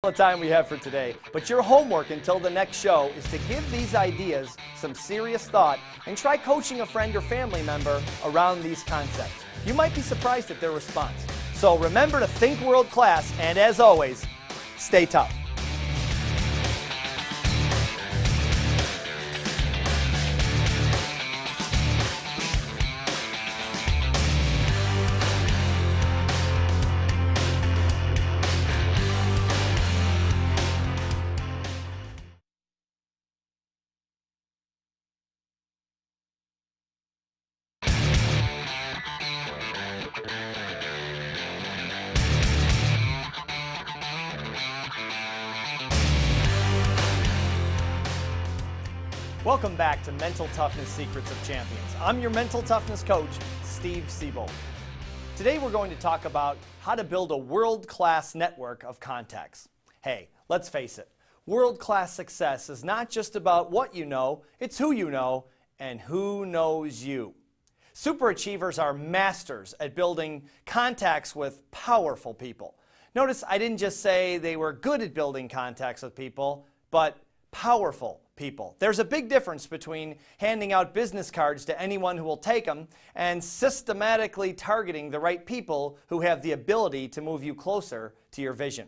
The time we have for today, but your homework until the next show is to give these ideas some serious thought and try coaching a friend or family member around these concepts. You might be surprised at their response. So remember to think world class, and as always, stay tough. Welcome back to Mental Toughness Secrets of Champions. I'm your mental toughness coach, Steve Siebold. Today we're going to talk about how to build a world-class network of contacts. Hey, let's face it, world-class success is not just about what you know, it's who you know and who knows you. Superachievers are masters at building contacts with powerful people. Notice I didn't just say they were good at building contacts with people, but powerful people. There's a big difference between handing out business cards to anyone who will take them and systematically targeting the right people who have the ability to move you closer to your vision.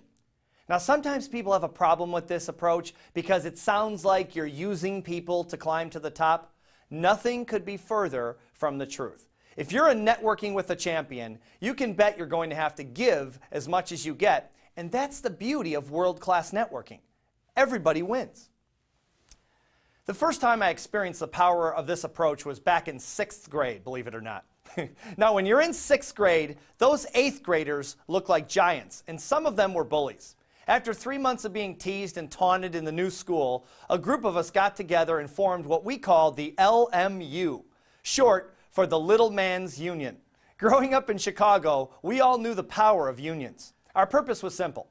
Now, sometimes people have a problem with this approach because it sounds like you're using people to climb to the top. Nothing could be further from the truth. If you're networking with a champion, you can bet you're going to have to give as much as you get, and that's the beauty of world-class networking. Everybody wins. The first time I experienced the power of this approach was back in 6th grade, believe it or not. Now, when you're in 6th grade, those 8th graders look like giants, and some of them were bullies. After 3 months of being teased and taunted in the new school, a group of us got together and formed what we called the LMU, short for the Little Man's Union. Growing up in Chicago, we all knew the power of unions. Our purpose was simple.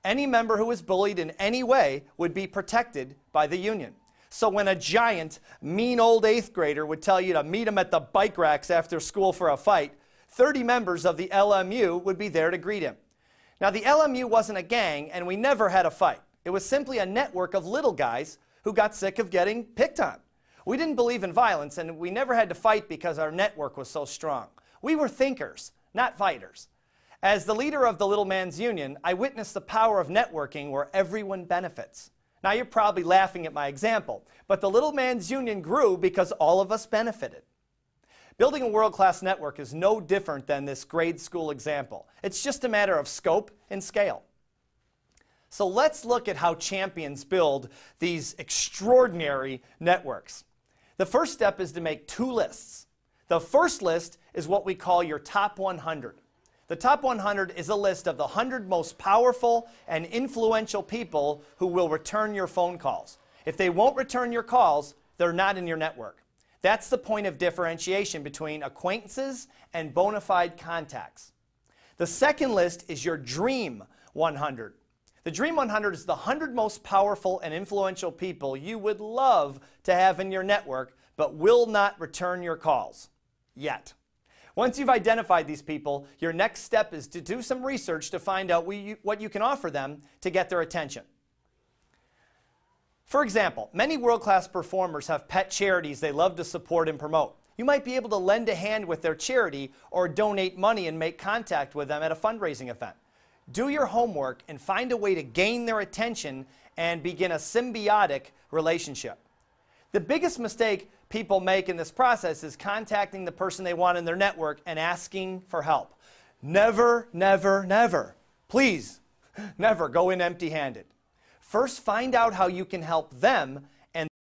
Any member who was bullied in any way would be protected by the union. So when a giant, mean old 8th grader would tell you to meet him at the bike racks after school for a fight, 30 members of the LMU would be there to greet him. Now, the LMU wasn't a gang, and we never had a fight. It was simply a network of little guys who got sick of getting picked on. We didn't believe in violence, and we never had to fight because our network was so strong. We were thinkers, not fighters. As the leader of the Little Man's Union, I witnessed the power of networking where everyone benefits. Now, you're probably laughing at my example, but the Little Man's Union grew because all of us benefited. Building a world-class network is no different than this grade school example. It's just a matter of scope and scale. So let's look at how champions build these extraordinary networks. The first step is to make 2 lists. The first list is what we call your top 100. The top 100 is a list of the 100 most powerful and influential people who will return your phone calls. If they won't return your calls, they're not in your network. That's the point of differentiation between acquaintances and bona fide contacts. The second list is your Dream 100. The Dream 100 is the 100 most powerful and influential people you would love to have in your network, but will not return your calls yet. Once you've identified these people, your next step is to do some research to find out what you can offer them to get their attention. For example, many world-class performers have pet charities they love to support and promote. You might be able to lend a hand with their charity or donate money and make contact with them at a fundraising event. Do your homework and find a way to gain their attention and begin a symbiotic relationship. The biggest mistake people make in this process is contacting the person they want in their network and asking for help. Never, never, never, please, never go in empty-handed. First, find out how you can help them